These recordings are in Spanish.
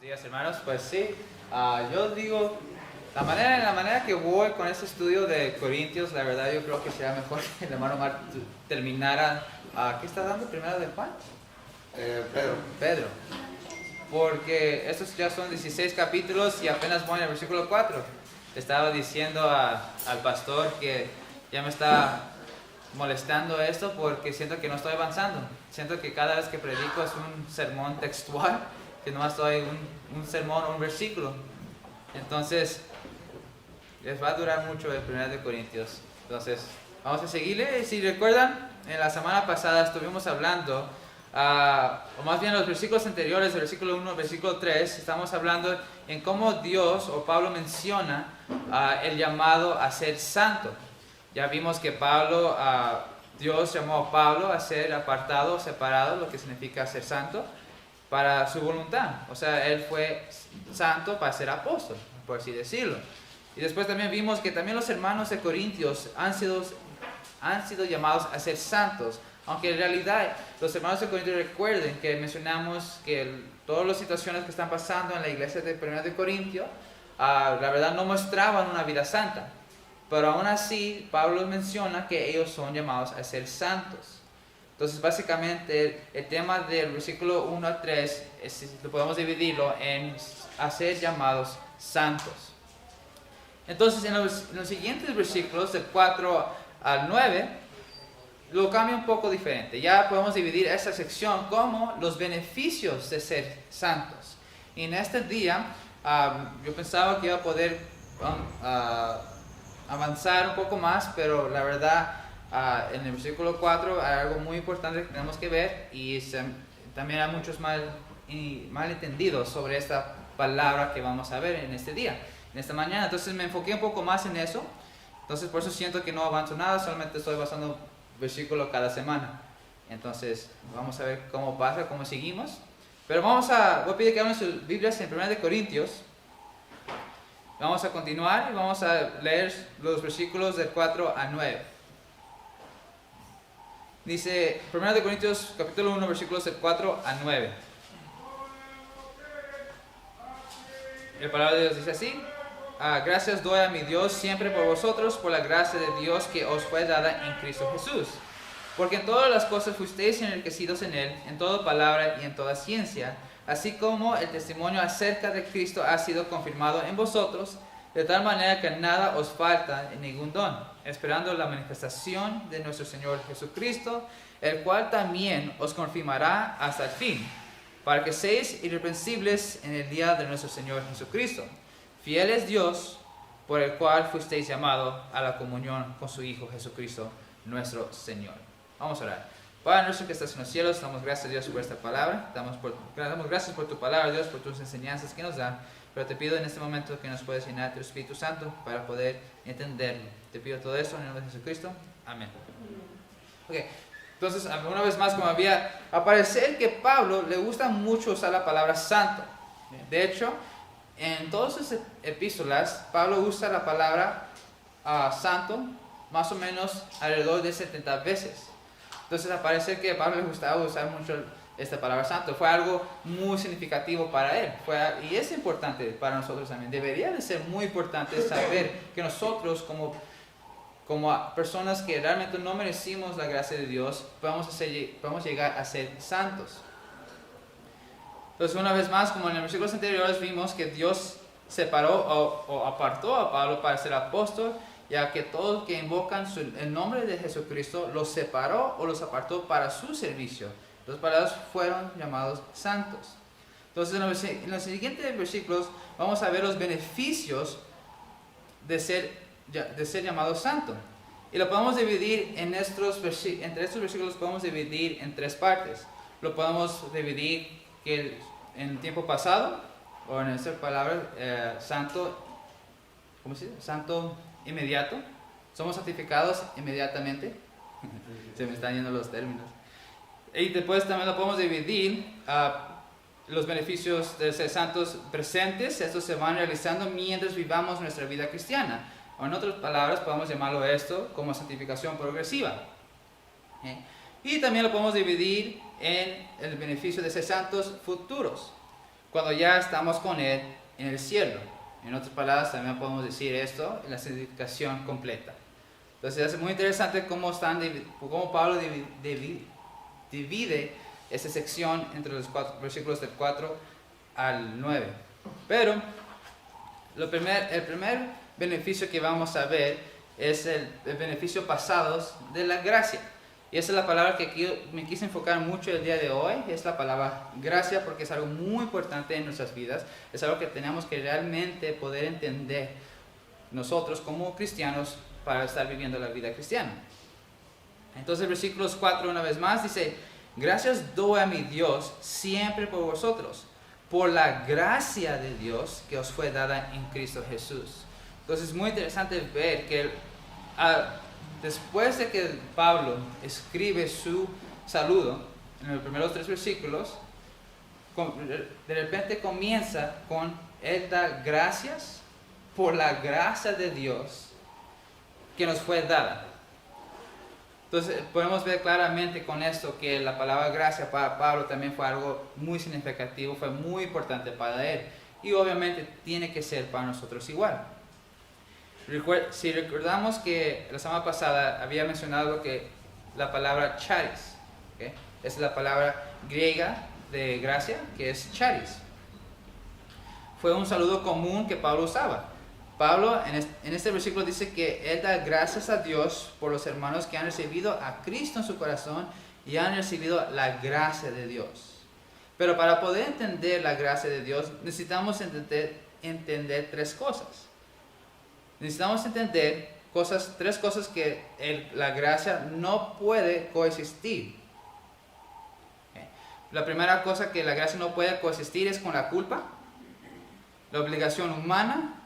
Días, hermanos. Pues sí, yo digo, la manera que voy con este estudio de Corintios, la verdad yo creo que sería mejor que el hermano Omar terminara. ¿Qué está dando? ¿Primero de Juan? Pedro. Porque estos ya son 16 capítulos y apenas voy en el versículo 4. Estaba diciendo al pastor que ya me está molestando esto porque siento que no estoy avanzando. Siento que cada vez que predico es un sermón textual, que no estoy un sermón o un versículo. Entonces, les va a durar mucho el 1 de Corintios. Entonces, vamos a seguirle. Si recuerdan, en la semana pasada estuvimos hablando, o más bien los versículos anteriores, el versículo 1 al versículo 3, estamos hablando en cómo Dios o Pablo menciona el llamado a ser santo. Ya vimos que Dios llamó a Pablo a ser apartado, separado, lo que significa ser santo, para su voluntad. O sea, él fue santo para ser apóstol, por así decirlo. Y después también vimos que también los hermanos de Corintios han sido llamados a ser santos. Aunque en realidad los hermanos de Corintios, recuerden que mencionamos que todas las situaciones que están pasando en la iglesia de 1 de Corintios, la verdad no mostraban una vida santa. Pero aún así, Pablo menciona que ellos son llamados a ser santos. Entonces, básicamente, el tema del versículo 1 a 3, lo podemos dividirlo en a ser llamados santos. Entonces, en los siguientes versículos, del 4 al 9, lo cambia un poco diferente. Ya podemos dividir esta sección como los beneficios de ser santos. Y en este día, yo pensaba que iba a poder avanzar un poco más, pero la verdad, en el versículo 4 hay algo muy importante que tenemos que ver, y también hay muchos malentendidos sobre esta palabra que vamos a ver en este día, en esta mañana. Entonces me enfoqué un poco más en eso. Entonces por eso siento que no avanzo nada, solamente estoy pasando versículo cada semana. Entonces vamos a ver cómo pasa, cómo seguimos. Pero voy a pedir que abran sus Biblias en 1 de Corintios. Vamos a continuar y vamos a leer los versículos del 4 a 9. Dice 1 de Corintios capítulo 1 versículos del 4 a 9. La palabra de Dios dice así: gracias doy a mi Dios siempre por vosotros, por la gracia de Dios que os fue dada en Cristo Jesús. Porque en todas las cosas fuisteis enriquecidos en Él, en toda palabra y en toda ciencia, así como el testimonio acerca de Cristo ha sido confirmado en vosotros, de tal manera que nada os falta en ningún don, esperando la manifestación de nuestro Señor Jesucristo, el cual también os confirmará hasta el fin, para que seáis irreprensibles en el día de nuestro Señor Jesucristo. Fiel es Dios, por el cual fuisteis llamados a la comunión con su Hijo Jesucristo, nuestro Señor. Vamos a orar. Padre nuestro que estás en los cielos, damos gracias a Dios por esta palabra. Damos gracias por tu palabra, Dios, por tus enseñanzas que nos dan. Pero te pido en este momento que nos puedas llenar de tu Espíritu Santo para poder entenderlo. Te pido todo eso en el nombre de Jesucristo. Amén. Okay. Entonces, una vez más, como parecer que Pablo le gusta mucho usar la palabra santo. De hecho, en todas sus epístolas, Pablo usa la palabra santo más o menos alrededor de 70 veces. Entonces, parece que a Pablo le gustaba usar mucho esta palabra santo. Fue algo muy significativo para él. Y es importante para nosotros también. Debería de ser muy importante saber que nosotros, como personas que realmente no merecimos la gracia de Dios, podemos llegar a ser santos. Entonces, una vez más, como en los versículos anteriores vimos que Dios separó o apartó a Pablo para ser apóstol, ya que todos que invocan el nombre de Jesucristo los separó o los apartó para su servicio. Los parados fueron llamados santos. Entonces, en los siguientes versículos vamos a ver los beneficios de ser llamado santo. Y lo podemos dividir entre estos versículos, podemos dividir en tres partes. Lo podemos dividir que en tiempo pasado, o en esta palabra, santo, ¿cómo se dice? Santo inmediato. Somos santificados inmediatamente. Se me están yendo los términos. Y después también lo podemos dividir los beneficios de ser santos presentes. Estos se van realizando mientras vivamos nuestra vida cristiana. O en otras palabras, podemos llamarlo esto como santificación progresiva. Y también lo podemos dividir en el beneficio de ser santos futuros. cuando ya estamos con Él en el cielo. En otras palabras, también podemos decir esto, la santificación completa. Entonces es muy interesante cómo Pablo divide esta sección entre los versículos del 4 al 9. Pero el primer beneficio que vamos a ver es el beneficio pasado de la gracia. Y esa es la palabra que aquí me quise enfocar mucho el día de hoy, es la palabra gracia, porque es algo muy importante en nuestras vidas, es algo que tenemos que realmente poder entender nosotros como cristianos para estar viviendo la vida cristiana. Entonces, versículos 4 una vez más dice: gracias doy a mi Dios siempre por vosotros, por la gracia de Dios que os fue dada en Cristo Jesús. Entonces es muy interesante ver que después de que Pablo escribe su saludo en los primeros 3 versículos, de repente comienza con: Él da gracias por la gracia de Dios que nos fue dada. Entonces podemos ver claramente con esto que la palabra gracia para Pablo también fue algo muy significativo, fue muy importante para él, y obviamente tiene que ser para nosotros igual. Si recordamos que la semana pasada había mencionado que la palabra charis, ¿okay?, es la palabra griega de gracia, que es charis. Fue un saludo común que Pablo usaba. Pablo en este versículo dice que él da gracias a Dios por los hermanos que han recibido a Cristo en su corazón y han recibido la gracia de Dios. Pero para poder entender la gracia de Dios necesitamos entender 3 cosas. Necesitamos entender 3 cosas que la gracia no puede coexistir. ¿Okay? La primera cosa que la gracia no puede coexistir es con la culpa, la obligación humana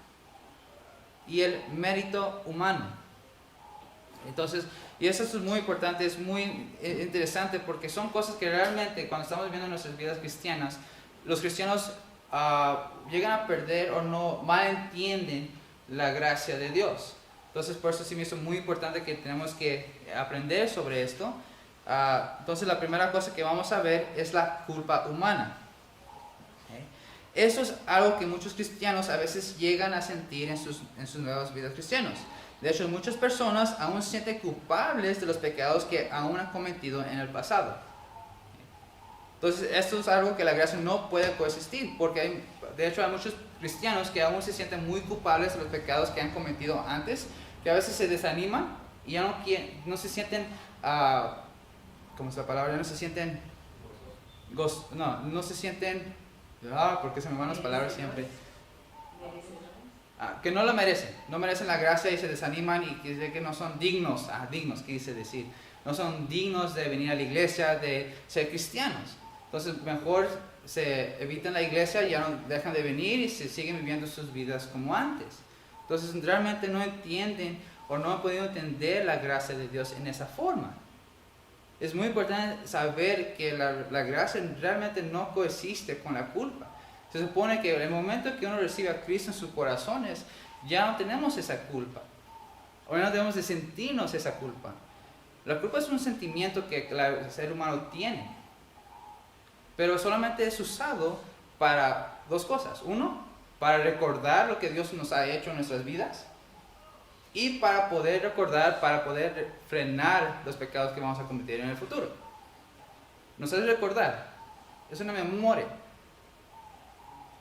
y el mérito humano. Entonces, y eso es muy importante, es muy interesante, porque son cosas que realmente cuando estamos viviendo nuestras vidas cristianas, los cristianos llegan a perder o no malentienden la gracia de Dios. Entonces por eso sí me hizo muy importante que tenemos que aprender sobre esto. Entonces la primera cosa que vamos a ver es la culpa humana. Eso es algo que muchos cristianos a veces llegan a sentir en sus nuevas vidas cristianas. De hecho, muchas personas aún se sienten culpables de los pecados que aún han cometido en el pasado. Entonces, esto es algo que la gracia no puede coexistir, porque de hecho hay muchos cristianos que aún se sienten muy culpables de los pecados que han cometido antes, que a veces se desaniman y ya no se sienten, ¿cómo es la palabra? No se sienten, no se sienten, porque se me van las palabras siempre. Que no lo merecen, no merecen la gracia y se desaniman y dicen que no son dignos, quise decir, no son dignos de venir a la iglesia, de ser cristianos. Entonces mejor se evitan la iglesia, ya no dejan de venir y se siguen viviendo sus vidas como antes. Entonces realmente no entienden o no han podido entender la gracia de Dios en esa forma. Es muy importante saber que la gracia realmente no coexiste con la culpa. Se supone que en el momento que uno recibe a Cristo en sus corazones, ya no tenemos esa culpa. O no debemos de sentirnos esa culpa. La culpa es un sentimiento que el ser humano tiene. Pero solamente es usado para 2 cosas. 1, para recordar lo que Dios nos ha hecho en nuestras vidas. Y para poder recordar, para poder frenar los pecados que vamos a cometer en el futuro. Nos hace recordar. Es una memoria.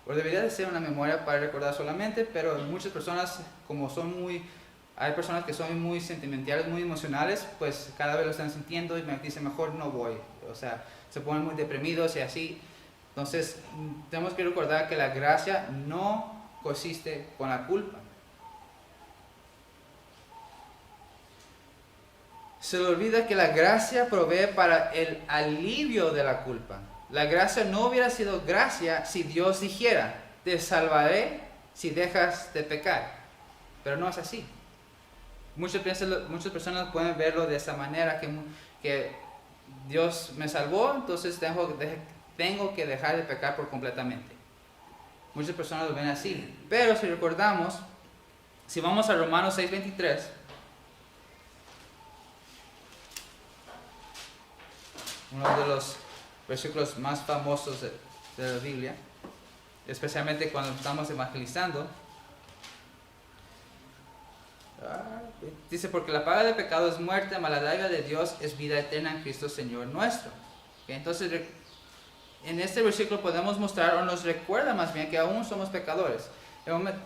O debería de ser una memoria para recordar solamente, pero muchas personas, como hay personas que son muy sentimentales, muy emocionales, pues cada vez lo están sintiendo y me dicen mejor no voy. O sea, se ponen muy deprimidos y así. Entonces, tenemos que recordar que la gracia no coexiste con la culpa. Se le olvida que la gracia provee para el alivio de la culpa. La gracia no hubiera sido gracia si Dios dijera: te salvaré si dejas de pecar. Pero no es así. Muchas personas pueden verlo de esa manera, que Dios me salvó, entonces tengo que dejar de pecar por completamente. Muchas personas lo ven así. Pero si recordamos, si vamos a Romanos 6:23, uno de los versículos más famosos de la Biblia, especialmente cuando estamos evangelizando. Dice, porque la paga del pecado es muerte, mas la dádiva de Dios es vida eterna en Cristo Señor nuestro. Entonces, en este versículo podemos mostrar, o nos recuerda más bien, que aún somos pecadores.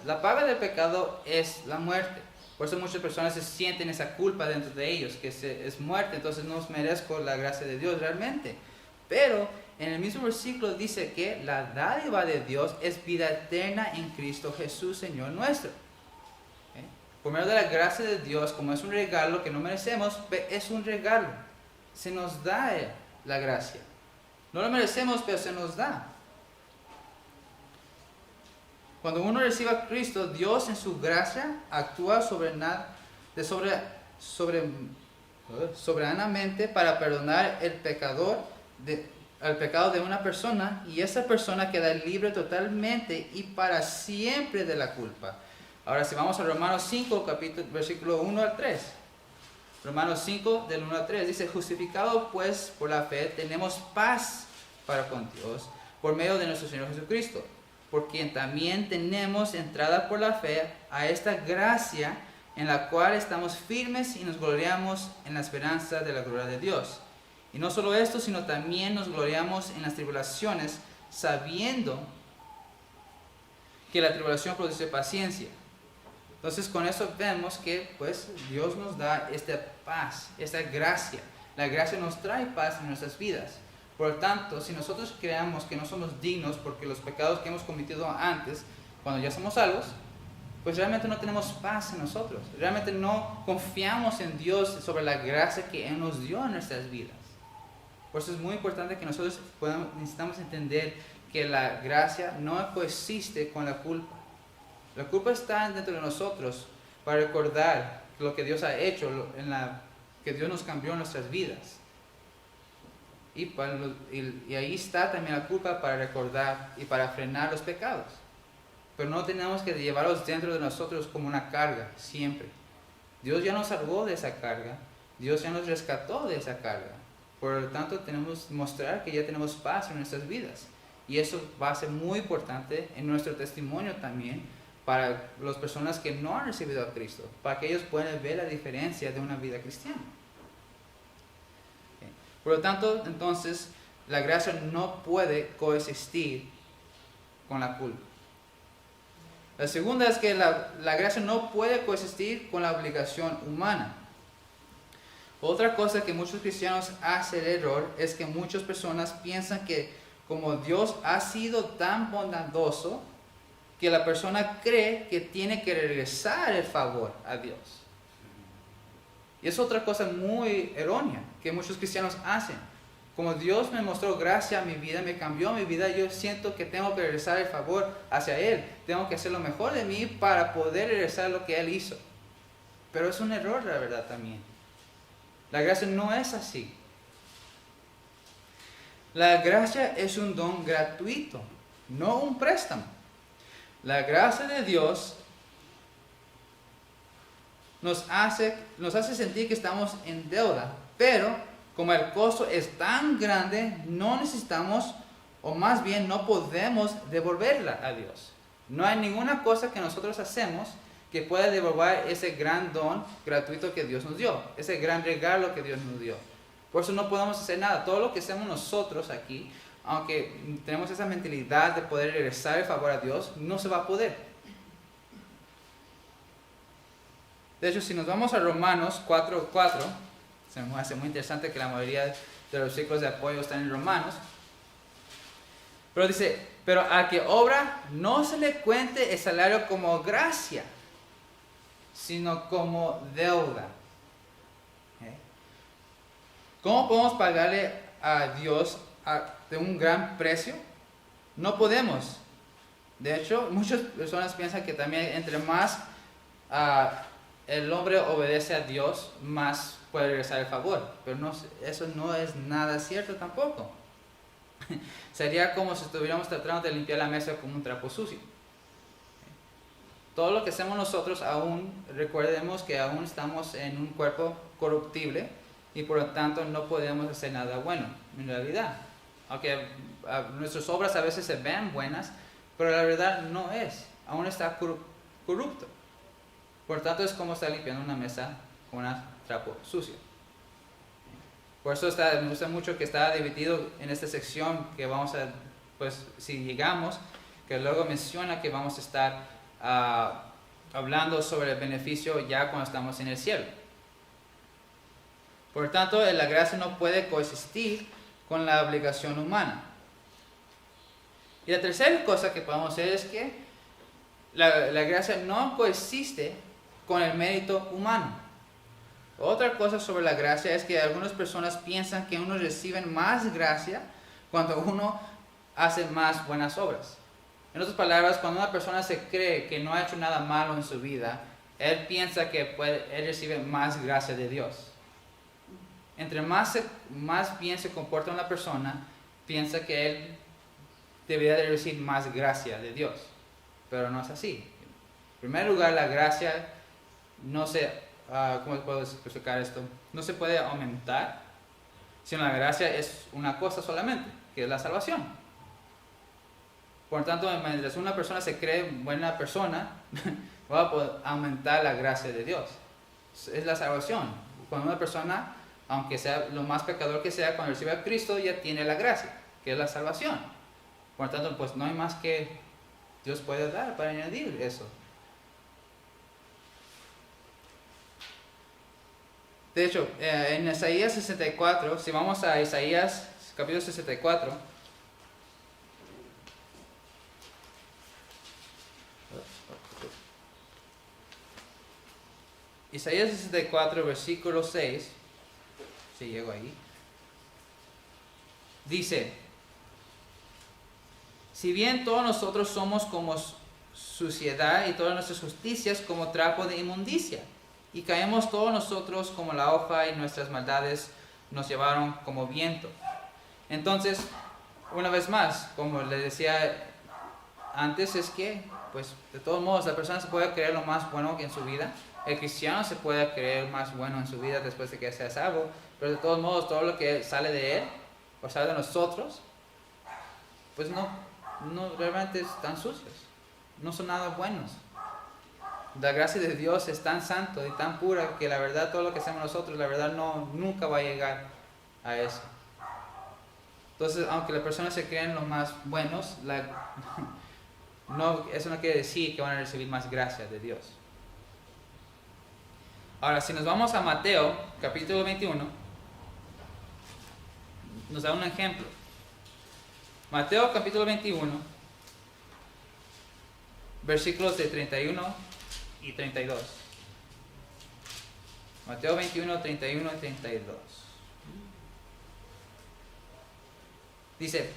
La paga del pecado es la muerte. Por eso muchas personas se sienten esa culpa dentro de ellos, que es muerte, entonces no merezco la gracia de Dios realmente. Pero en el mismo versículo dice que la dádiva de Dios es vida eterna en Cristo Jesús, Señor nuestro. Por medio de la gracia de Dios, como es un regalo que no merecemos, es un regalo. Se nos da la gracia. No lo merecemos, pero se nos da. Cuando uno recibe a Cristo, Dios en su gracia actúa soberanamente para perdonar el pecado de una persona, y esa persona queda libre totalmente y para siempre de la culpa. Ahora, si vamos a Romanos 5, versículo 1 al 3. Romanos 5, del 1 al 3, dice, justificado pues por la fe, tenemos paz para con Dios, por medio de nuestro Señor Jesucristo, por quien también tenemos entrada por la fe a esta gracia en la cual estamos firmes y nos gloriamos en la esperanza de la gloria de Dios. Y no solo esto, sino también nos gloriamos en las tribulaciones, sabiendo que la tribulación produce paciencia. Entonces con eso vemos que pues Dios nos da esta paz, esta gracia. La gracia nos trae paz en nuestras vidas. Por lo tanto, si nosotros creamos que no somos dignos porque los pecados que hemos cometido antes, cuando ya somos salvos, pues realmente no tenemos paz en nosotros. Realmente no confiamos en Dios sobre la gracia que Él nos dio en nuestras vidas. Por eso es muy importante que nosotros necesitamos entender que la gracia no coexiste con la culpa. La culpa está dentro de nosotros para recordar lo que Dios ha hecho, que Dios nos cambió en nuestras vidas. Y ahí está también la culpa para recordar y para frenar los pecados. Pero no tenemos que llevarlos dentro de nosotros como una carga siempre. Dios ya nos salvó de esa carga. Dios ya nos rescató de esa carga. Por lo tanto, tenemos que mostrar que ya tenemos paz en nuestras vidas. Y eso va a ser muy importante en nuestro testimonio también para las personas que no han recibido a Cristo, para que ellos puedan ver la diferencia de una vida cristiana. Por lo tanto, entonces, la gracia no puede coexistir con la culpa. La segunda es que la gracia no puede coexistir con la obligación humana. Otra cosa que muchos cristianos hacen el error es que muchas personas piensan que como Dios ha sido tan bondadoso, que la persona cree que tiene que regresar el favor a Dios. Y es otra cosa muy errónea que muchos cristianos hacen. Como Dios me mostró gracia a mi vida, me cambió mi vida, yo siento que tengo que regresar el favor hacia Él. Tengo que hacer lo mejor de mí para poder regresar lo que Él hizo. Pero es un error, la verdad, también. La gracia no es así. La gracia es un don gratuito, no un préstamo. La gracia de Dios nos hace sentir que estamos en deuda, pero como el costo es tan grande, no necesitamos, o más bien no podemos devolverla a Dios. No hay ninguna cosa que nosotros hacemos que pueda devolver ese gran don gratuito que Dios nos dio, ese gran regalo que Dios nos dio. Por eso no podemos hacer nada. Todo lo que hacemos nosotros aquí, aunque tenemos esa mentalidad de poder regresar el favor a Dios, no se va a poder. De hecho, si nos vamos a Romanos 4:4, se me hace muy interesante que la mayoría de los versículos de apoyo están en Romanos. Pero dice, pero al que obra no se le cuente el salario como gracia, sino como deuda. ¿Cómo podemos pagarle a Dios de un gran precio? No podemos. De hecho, muchas personas piensan que también entre más el hombre obedece a Dios, más puede regresar el favor. Pero eso no es nada cierto tampoco. Sería como si estuviéramos tratando de limpiar la mesa con un trapo sucio. Todo lo que hacemos nosotros recordemos que aún estamos en un cuerpo corruptible y por lo tanto no podemos hacer nada bueno en realidad. Aunque nuestras obras a veces se ven buenas, pero la verdad no es, aún está corrupto. Por tanto, es como estar limpiando una mesa con un trapo sucio. Por eso me gusta mucho que está dividido en esta sección que vamos a, pues si llegamos, que luego menciona que vamos a estar hablando sobre el beneficio ya cuando estamos en el cielo. Por tanto, la gracia no puede coexistir con la obligación humana. Y la tercera cosa que podemos hacer es que la gracia no coexiste con el mérito humano. Otra cosa sobre la gracia es que algunas personas piensan que uno recibe más gracia cuando uno hace más buenas obras. En otras palabras, cuando una persona se cree que no ha hecho nada malo en su vida, él piensa que él recibe más gracia de Dios. Entre más bien se comporta una persona, piensa que él debería de recibir más gracia de Dios. Pero no es así. En primer lugar, la gracia no se, ¿cómo puedo explicar esto? No se puede aumentar, sino la gracia es una cosa solamente, que es la salvación. Por tanto, mientras una persona se cree buena persona, va a poder aumentar la gracia de Dios. Es la salvación. Cuando una persona, aunque sea lo más pecador que sea, cuando recibe a Cristo ya tiene la gracia, que es la salvación. Por tanto, pues no hay más que Dios puede dar para añadir eso. De hecho, en Isaías 64, si vamos a Isaías capítulo 64, Isaías 64, versículo 6, si llego ahí, dice: si bien todos nosotros somos como suciedad y todas nuestras justicias como trapo de inmundicia, y caemos todos nosotros como la hoja y nuestras maldades nos llevaron como viento. Entonces, una vez más, como les decía antes, es que, pues, de todos modos, la persona se puede creer lo más bueno en su vida. El cristiano se puede creer más bueno en su vida después de que sea salvo, pero de todos modos, todo lo que sale de él, o sale de nosotros, pues no realmente están sucios, no son nada buenos. La gracia de Dios es tan santo y tan pura que la verdad todo lo que hacemos nosotros, la verdad nunca va a llegar a eso. Entonces, aunque las personas se creen los más buenos, eso no quiere decir que van a recibir más gracia de Dios. Ahora, si nos vamos a Mateo, capítulo 21, nos da un ejemplo. Mateo, capítulo 21, versículos de 31 y 32. Mateo 21, 31 y 32. Dice: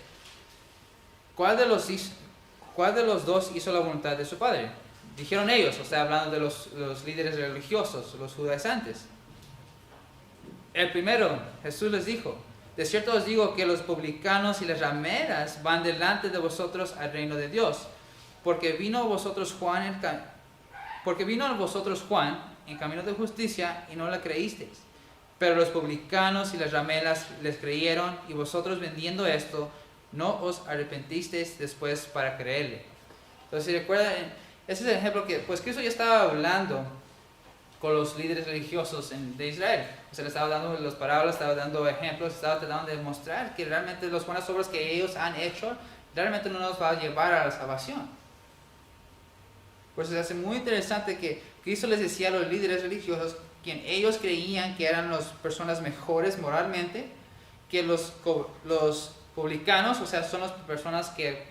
¿Cuál de los dos hizo la voluntad de su padre? Dijeron ellos, o sea, hablando de los líderes religiosos, los judaizantes. El primero. Jesús les dijo: de cierto os digo que los publicanos y las rameras van delante de vosotros al reino de Dios, porque vino a vosotros Juan en camino de justicia y no le creísteis. Pero los publicanos y las rameras les creyeron, y vosotros, vendiendo esto, no os arrepentisteis después para creerle. Entonces, si recuerdan, ese es el ejemplo que, pues, Cristo ya estaba hablando con los líderes religiosos de Israel. O sea, le estaba dando las parábolas, estaba dando ejemplos, estaba tratando de demostrar que realmente las buenas obras que ellos han hecho realmente no nos va a llevar a la salvación. Por eso se hace muy interesante que Cristo les decía a los líderes religiosos, quien ellos creían que eran las personas mejores moralmente, que los publicanos, o sea, son las personas que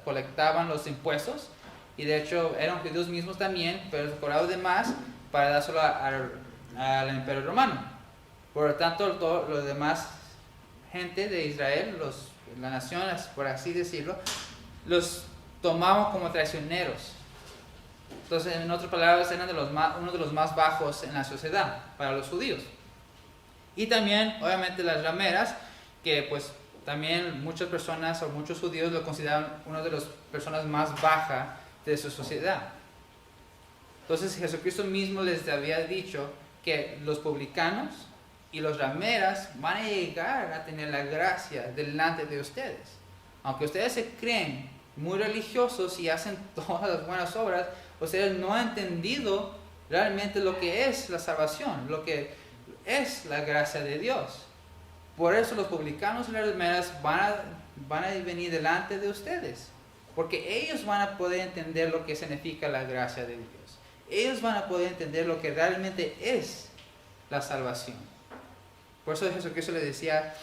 colectaban los impuestos, y de hecho eran judíos mismos también, pero cobraban de más para dárselo al imperio romano. Por lo tanto, todos los demás gente de Israel, la nación, por así decirlo, los tomaban como traicioneros. Entonces, en otras palabras, eran uno de los más bajos en la sociedad para los judíos. Y también, obviamente, las rameras, que pues también muchas personas o muchos judíos lo consideran una de las personas más bajas de su sociedad. Entonces, Jesucristo mismo les había dicho que los publicanos y los rameras van a llegar a tener la gracia delante de ustedes. Aunque ustedes se creen muy religiosos y hacen todas las buenas obras, ustedes no han entendido realmente lo que es la salvación, lo que es la gracia de Dios. Por eso los publicanos y las rameras van a venir delante de ustedes, porque ellos van a poder entender lo que significa la gracia de Dios. Ellos van a poder entender lo que realmente es la salvación. Por eso Jesucristo le estaba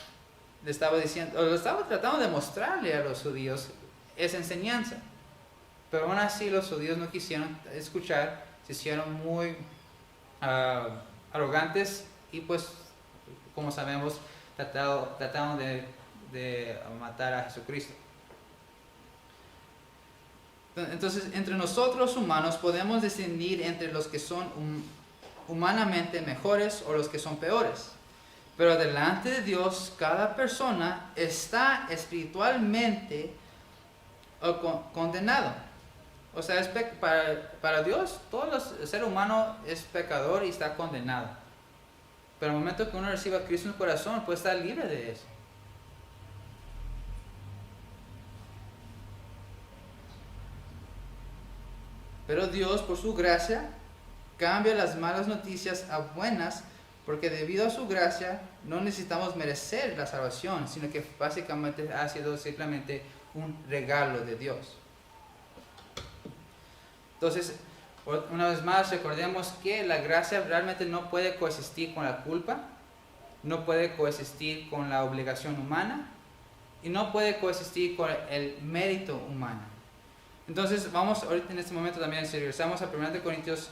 tratando de mostrarle a los judíos esa enseñanza. Pero aún así los judíos no quisieron escuchar, se hicieron muy arrogantes y pues, como sabemos, trataron de matar a Jesucristo. Entonces, entre nosotros humanos podemos distinguir entre los que son humanamente mejores o los que son peores. Pero delante de Dios, cada persona está espiritualmente condenado. O sea, para Dios, el ser humano es pecador y está condenado. Pero en el momento que uno reciba a Cristo en el corazón, puede estar libre de eso. Pero Dios, por su gracia, cambia las malas noticias a buenas, porque debido a su gracia no necesitamos merecer la salvación, sino que básicamente ha sido simplemente un regalo de Dios. Entonces, una vez más, recordemos que la gracia realmente no puede coexistir con la culpa, no puede coexistir con la obligación humana y no puede coexistir con el mérito humano. Entonces, vamos ahorita en este momento también, si regresamos a 1 Corintios,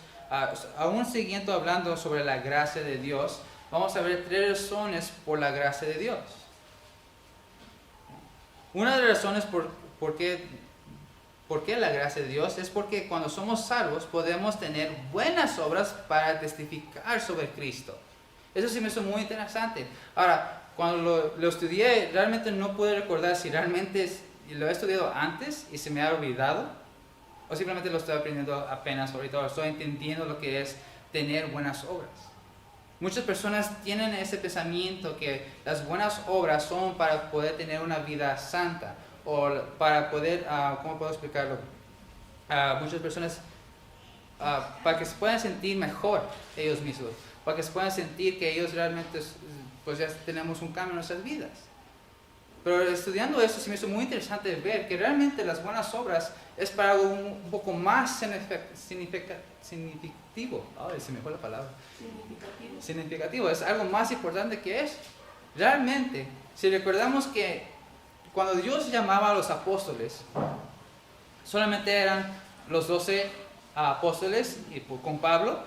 aún siguiendo hablando sobre la gracia de Dios, vamos a ver 3 razones por la gracia de Dios. Una de las razones por qué la gracia de Dios es porque cuando somos salvos podemos tener buenas obras para testificar sobre Cristo. Eso sí me hizo muy interesante. Ahora, cuando lo estudié, realmente no pude recordar si realmente lo he estudiado antes y se me ha olvidado, o simplemente lo estoy aprendiendo apenas ahorita, o estoy entendiendo lo que es tener buenas obras. Muchas personas tienen ese pensamiento que las buenas obras son para poder tener una vida santa, o para poder, ¿cómo puedo explicarlo? Muchas personas, para que se puedan sentir mejor ellos mismos, para que se puedan sentir que ellos realmente, pues ya tenemos un cambio en nuestras vidas. Pero estudiando esto, se me hizo muy interesante ver que realmente las buenas obras es para algo un poco más significativo. Ay, se me fue la palabra. Significativo. Es algo más importante que es. Realmente, si recordamos que cuando Dios llamaba a los apóstoles, solamente eran los 12 apóstoles y con Pablo,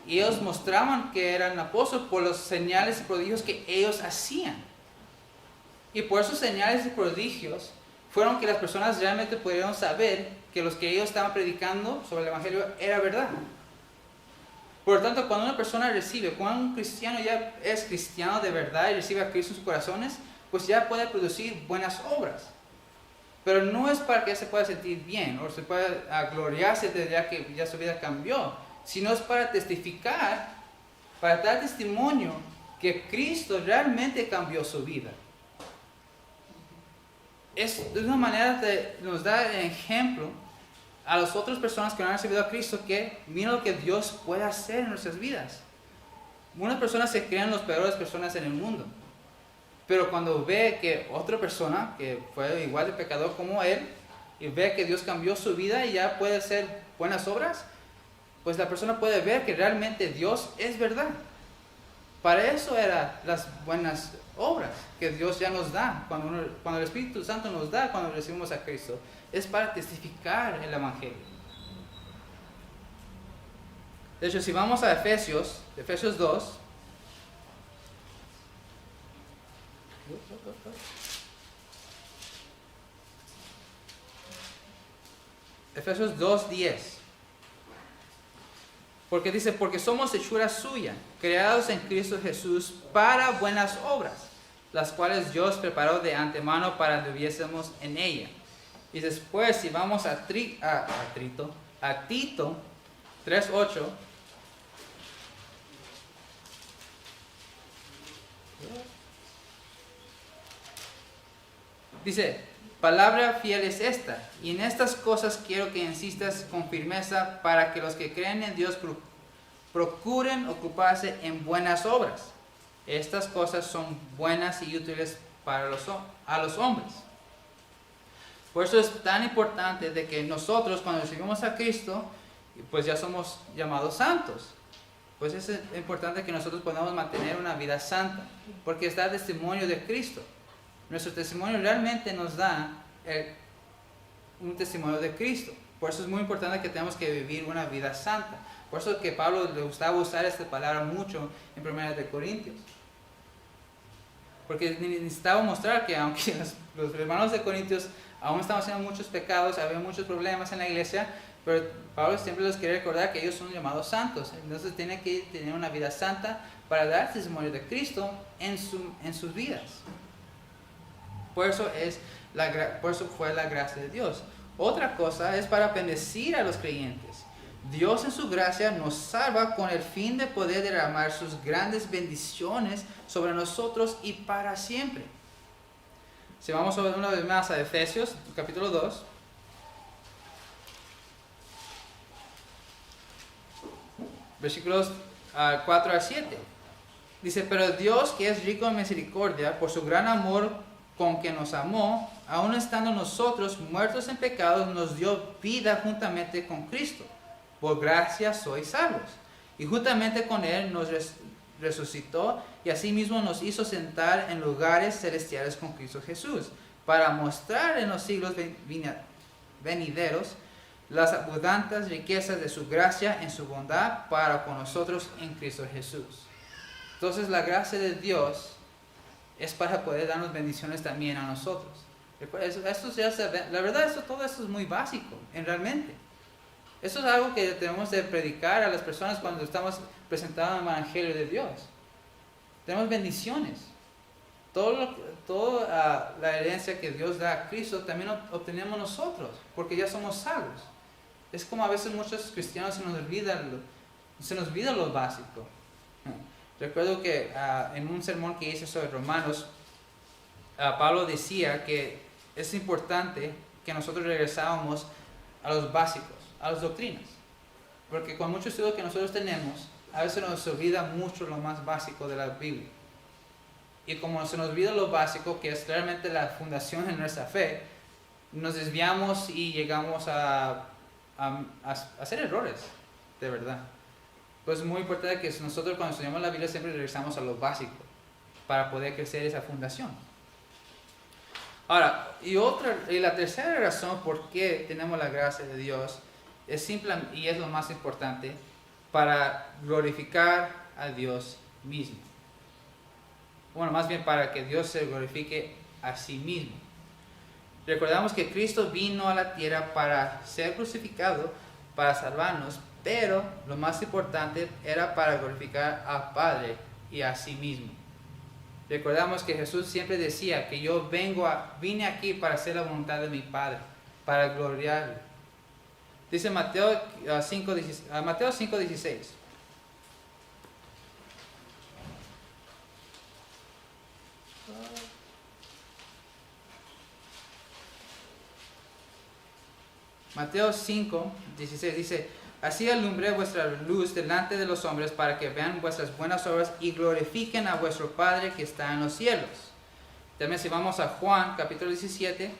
y ellos mostraban que eran apóstoles por los señales y prodigios que ellos hacían. Y por esos señales y prodigios fueron que las personas realmente pudieron saber que los que ellos estaban predicando sobre el Evangelio era verdad. Por lo tanto, cuando una persona cuando un cristiano ya es cristiano de verdad y recibe a Cristo en sus corazones, pues ya puede producir buenas obras. Pero no es para que se pueda sentir bien o se pueda gloriarse de ya que ya su vida cambió, sino es para testificar, para dar testimonio que Cristo realmente cambió su vida. Es de una manera que nos da el ejemplo a las otras personas que no han recibido a Cristo, que miren lo que Dios puede hacer en nuestras vidas. Unas personas se creen las peores personas en el mundo, pero cuando ve que otra persona que fue igual de pecador como él y ve que Dios cambió su vida y ya puede hacer buenas obras, pues la persona puede ver que realmente Dios es verdad. Para eso eran las buenas obras que Dios ya nos da, cuando el Espíritu Santo nos da, cuando recibimos a Cristo, es para testificar el Evangelio. De hecho, si vamos a Efesios 2, Efesios 2:10. Porque dice, porque somos hechura suya, creados en Cristo Jesús para buenas obras, las cuales Dios preparó de antemano para que anduviésemos en ella. Y después, si vamos a Tito 3:8, dice, Palabra fiel es esta, y en estas cosas quiero que insistas con firmeza para que los que creen en Dios procuren ocuparse en buenas obras. Estas cosas son buenas y útiles para a los hombres. Por eso es tan importante de que nosotros cuando recibimos a Cristo, pues ya somos llamados santos. Pues es importante que nosotros podamos mantener una vida santa, porque está el testimonio de Cristo. Nuestro testimonio realmente nos da un testimonio de Cristo. Por eso es muy importante que tenemos que vivir una vida santa. Por eso que Pablo le gustaba usar esta palabra mucho en 1 de Corintios. Porque necesitaba mostrar que aunque los hermanos de Corintios aún estaban haciendo muchos pecados, había muchos problemas en la iglesia, pero Pablo siempre les quiere recordar que ellos son llamados santos. Entonces tienen que tener una vida santa para dar testimonio de Cristo en sus vidas. Por eso fue la gracia de Dios. Otra cosa es para bendecir a los creyentes. Dios en su gracia nos salva con el fin de poder derramar sus grandes bendiciones sobre nosotros y para siempre. Si vamos a ver una vez más a Efesios, capítulo 2. Versículos 4 al 7. Dice, pero Dios, que es rico en misericordia, por su gran amor con que nos amó, aun estando nosotros muertos en pecados, nos dio vida juntamente con Cristo. Por gracia sois salvos. Y juntamente con Él nos resucitó y asimismo nos hizo sentar en lugares celestiales con Cristo Jesús, para mostrar en los siglos venideros las abundantes riquezas de su gracia en su bondad para con nosotros en Cristo Jesús. Entonces la gracia de Dios es para poder darnos bendiciones también a nosotros. La verdad, todo esto es muy básico, realmente. Esto es algo que tenemos de predicar a las personas cuando estamos presentando el Evangelio de Dios. Tenemos bendiciones. Toda la herencia que Dios da a Cristo también obtenemos nosotros, porque ya somos salvos. Es como a veces muchos cristianos se nos olvida lo básico. Recuerdo que en un sermón que hice sobre Romanos, Pablo decía que es importante que nosotros regresáramos a los básicos, a las doctrinas. Porque con mucho estudio que nosotros tenemos, a veces nos olvida mucho lo más básico de la Biblia. Y como se nos olvida lo básico, que es realmente la fundación de nuestra fe, nos desviamos y llegamos a hacer errores, de verdad. Pues es muy importante que nosotros cuando estudiamos la Biblia siempre regresamos a lo básico para poder crecer esa fundación. Ahora, y la tercera razón por qué tenemos la gracia de Dios es simple y es lo más importante, para glorificar a Dios mismo. Bueno, más bien para que Dios se glorifique a sí mismo. Recordamos que Cristo vino a la tierra para ser crucificado, para salvarnos, pero lo más importante era para glorificar al Padre y a sí mismo. Recordamos que Jesús siempre decía que yo vine aquí para hacer la voluntad de mi Padre, para gloriarle. Dice Mateo 5:16. Mateo 5:16 dice, así alumbré vuestra luz delante de los hombres para que vean vuestras buenas obras y glorifiquen a vuestro Padre que está en los cielos. También si vamos a Juan capítulo 17.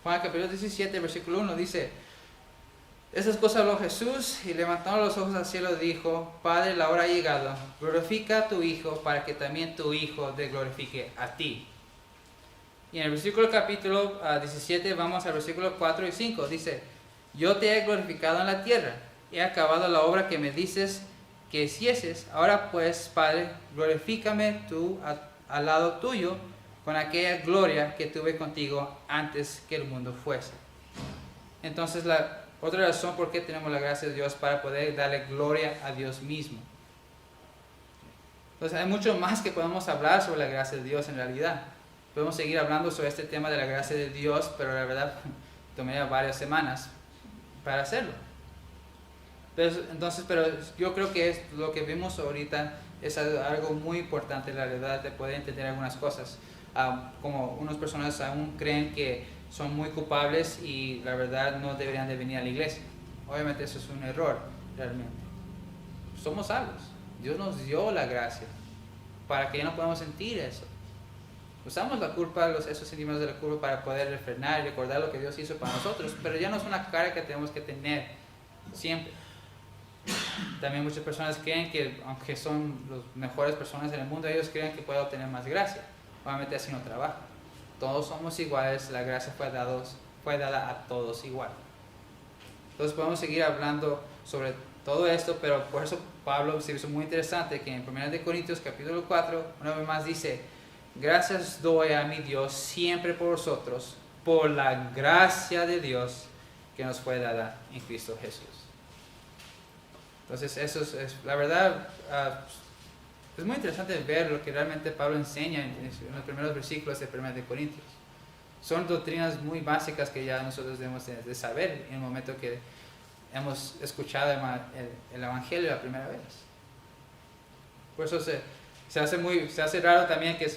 Juan capítulo 17 versículo 1 dice, estas cosas habló Jesús y levantando los ojos al cielo dijo, Padre, la hora ha llegado, glorifica a tu Hijo para que también tu Hijo te glorifique a ti. Y en el versículo capítulo 17 vamos al versículo 4 y 5, dice, yo te he glorificado en la tierra, he acabado la obra que me dices que hicieses, ahora pues, Padre, glorifícame tú al lado tuyo con aquella gloria que tuve contigo antes que el mundo fuese. Entonces otra razón por qué tenemos la gracia de Dios para poder darle gloria a Dios mismo. Entonces hay mucho más que podemos hablar sobre la gracia de Dios en realidad. Podemos seguir hablando sobre este tema de la gracia de Dios, pero la verdad tomaría varias semanas para hacerlo. Pero yo creo que es lo que vimos ahorita es algo muy importante, la verdad, de poder entender algunas cosas. Como unas personas aún creen que son muy culpables y la verdad no deberían de venir a la iglesia. Obviamente eso es un error, realmente. Somos salvos. Dios nos dio la gracia para que ya no podamos sentir eso. Usamos la culpa, esos sentimientos de la culpa para poder refrenar y recordar lo que Dios hizo para nosotros, pero ya no es una carga que tenemos que tener siempre. También muchas personas creen que aunque son las mejores personas en el mundo, ellos creen que pueden obtener más gracia. Obviamente así no trabaja. Todos somos iguales, la gracia fue dada a todos igual. Entonces podemos seguir hablando sobre todo esto, pero por eso Pablo se hizo muy interesante que en 1 Corintios capítulo 4, una vez más dice: gracias doy a mi Dios siempre por vosotros, por la gracia de Dios que nos fue dada en Cristo Jesús. Entonces eso es la verdad, es muy interesante ver lo que realmente Pablo enseña en los primeros versículos de 1 Corintios. Son doctrinas muy básicas que ya nosotros debemos de saber en el momento que hemos escuchado el Evangelio la primera vez. Por eso se hace raro también que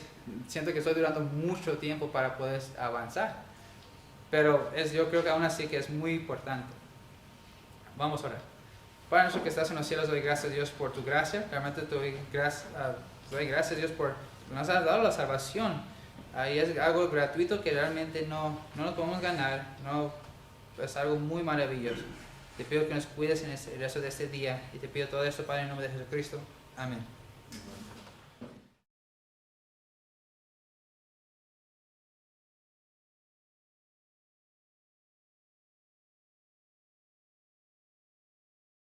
siento que estoy durando mucho tiempo para poder avanzar. Pero yo creo que aún así que es muy importante. Vamos a orar. Padre nuestro que estás en los cielos, doy gracias a Dios por tu gracia. Realmente doy gracias a Dios por nos has dado la salvación. Y es algo gratuito que realmente no lo podemos ganar. Es algo muy maravilloso. Te pido que nos cuides en el resto de este día. Y te pido todo esto, Padre, en nombre de Jesucristo. Amén.